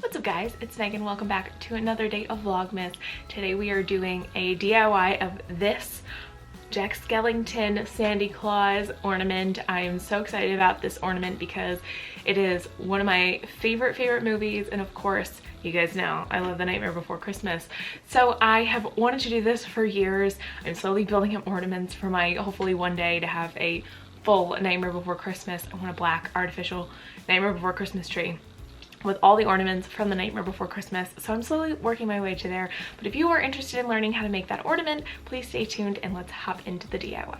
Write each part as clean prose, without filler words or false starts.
What's up guys, it's Megan. Welcome back to another day of Vlogmas. Today we are doing a DIY of this Jack Skellington Sandy Claus ornament. I am so excited about this ornament because it is one of my favorite movies, and of course you guys know I love The Nightmare Before Christmas. So I have wanted to do this for years. I'm slowly building up ornaments for my hopefully one day to have a full Nightmare Before Christmas. I want a black artificial Nightmare Before Christmas tree with all the ornaments from The Nightmare Before Christmas. So I'm slowly working my way to there. But if you are interested in learning how to make that ornament, please stay tuned and let's hop into the DIY.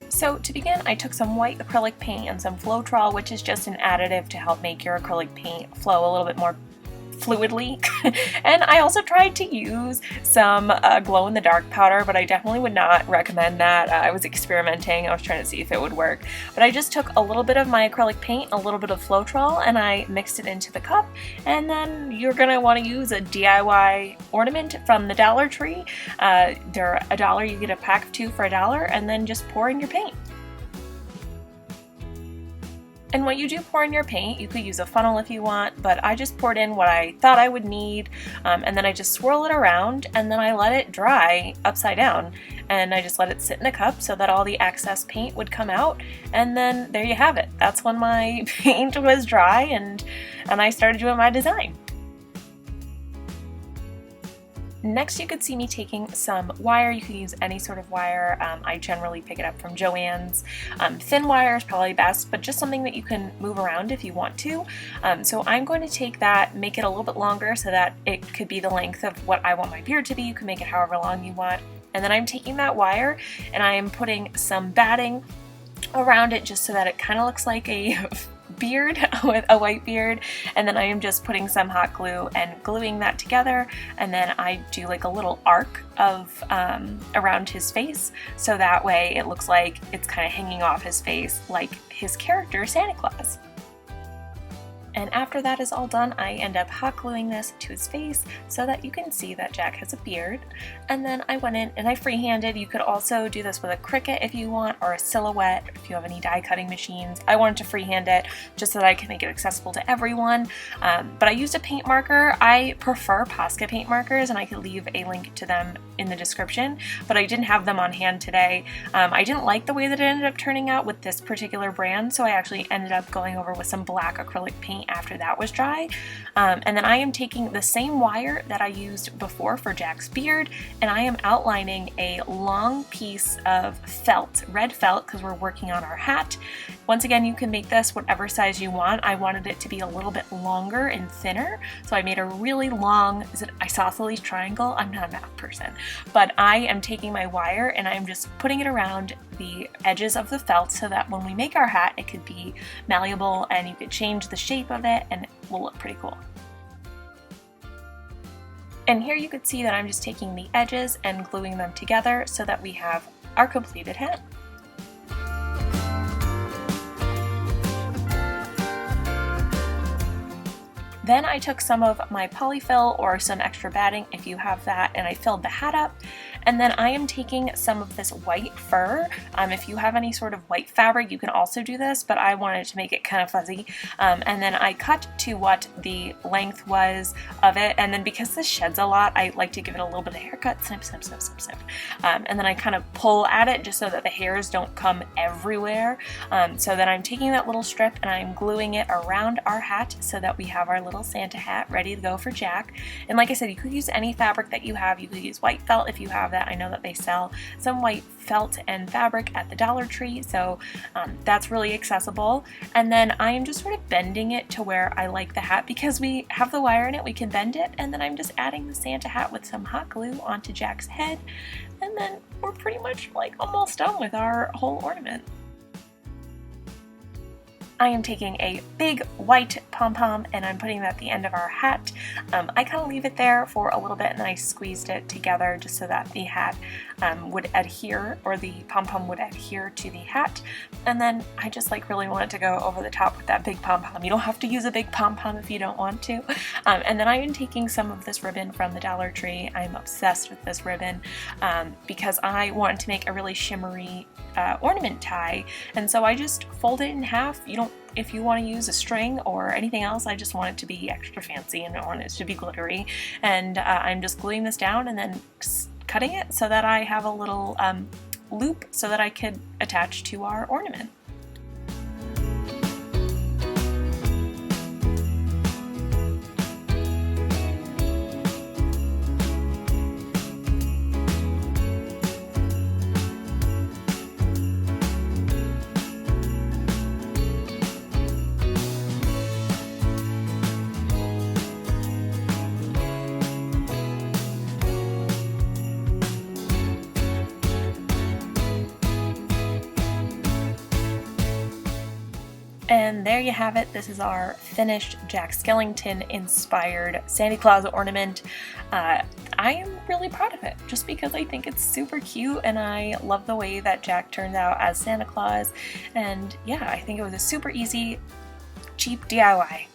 So to begin, I took some white acrylic paint and some Floetrol, which is just an additive to help make your acrylic paint flow a little bit more fluidly. And I also tried to use some glow-in-the-dark powder, but I definitely would not recommend that. I was experimenting. I was trying to see if it would work. But I just took a little bit of my acrylic paint, a little bit of Floetrol, and I mixed it into the cup. And then you're going to want to use a DIY ornament from the Dollar Tree. They're $1. You get a pack of 2 for $1, and then just pour in your paint. And when you do pour in your paint, you could use a funnel if you want, but I just poured in what I thought I would need, and then I just swirl it around, and then I let it dry upside down, and I just let it sit in the cup so that all the excess paint would come out, and then there you have it. That's when my paint was dry, and I started doing my design. Next, you could see me taking some wire. You could use any sort of wire. I generally pick it up from Joann's. Thin wire is probably best, but just something that you can move around if you want to. So I'm going to take that, make it a little bit longer so that it could be the length of what I want my beard to be. You can make it however long you want. And then I'm taking that wire and I am putting some batting around it just so that it kind of looks like a beard with a white beard, and then I am just putting some hot glue and gluing that together, and then I do like a little arc of around his face, so that way it looks like it's kind of hanging off his face like his character Santa Claus. And after that is all done, I end up hot gluing this to his face so that you can see that Jack has a beard. And then I went in and I freehanded. You could also do this with a Cricut if you want, or a Silhouette if you have any die cutting machines. I wanted to freehand it just so that I can make it accessible to everyone. But I used a paint marker. I prefer Posca paint markers, and I could leave a link to them in the description, but I didn't have them on hand today. I didn't like the way that it ended up turning out with this particular brand, so I actually ended up going over with some black acrylic paint after that was dry. And then I am taking the same wire that I used before for Jack's beard, and I am outlining a long piece of felt, red felt, because we're working on our hat. Once again, you can make this whatever size you want. I wanted it to be a little bit longer and thinner, so I made a really long, is it isosceles triangle? I'm not a math person, but I am taking my wire and I'm just putting it around the edges of the felt so that when we make our hat, it could be malleable and you could change the shape of it and it will look pretty cool. And here you could see that I'm just taking the edges and gluing them together so that we have our completed hat. Then I took some of my polyfill or some extra batting if you have that, and I filled the hat up. And then I am taking some of this white fur. If you have any sort of white fabric, you can also do this, but I wanted to make it kind of fuzzy. And then I cut to what the length was of it, and then because this sheds a lot, I like to give it a little bit of haircut, snip, snip, snip, snip, snip. And then I kind of pull at it just so that the hairs don't come everywhere. So then I'm taking that little strip and I'm gluing it around our hat so that we have our little Santa hat ready to go for Jack. And like I said, you could use any fabric that you have. You could use white felt if you have that. I know that they sell some white felt and fabric at the Dollar Tree, so that's really accessible. And then I am just sort of bending it to where I like the hat. Because we have the wire in it, we can bend it, and then I'm just adding the Santa hat with some hot glue onto Jack's head, and then we're pretty much like almost done with our whole ornament. I am taking a big white pom-pom and I'm putting that at the end of our hat. I kind of leave it there for a little bit and then I squeezed it together just so that the hat would adhere, or the pom-pom would adhere to the hat. And then I just like really wanted to go over the top with that big pom-pom. You don't have to use a big pom-pom if you don't want to. And then I am taking some of this ribbon from the Dollar Tree. I'm obsessed with this ribbon because I wanted to make a really shimmery ornament tie, and so I just fold it in half. If you want to use a string or anything else, I just want it to be extra fancy and I want it to be glittery. And I'm just gluing this down and then cutting it so that I have a little loop so that I could attach to our ornament. And there you have it. This is our finished Jack Skellington inspired Santa Claus ornament. I am really proud of it just because I think it's super cute and I love the way that Jack turns out as Santa Claus. And yeah, I think it was a super easy, cheap DIY.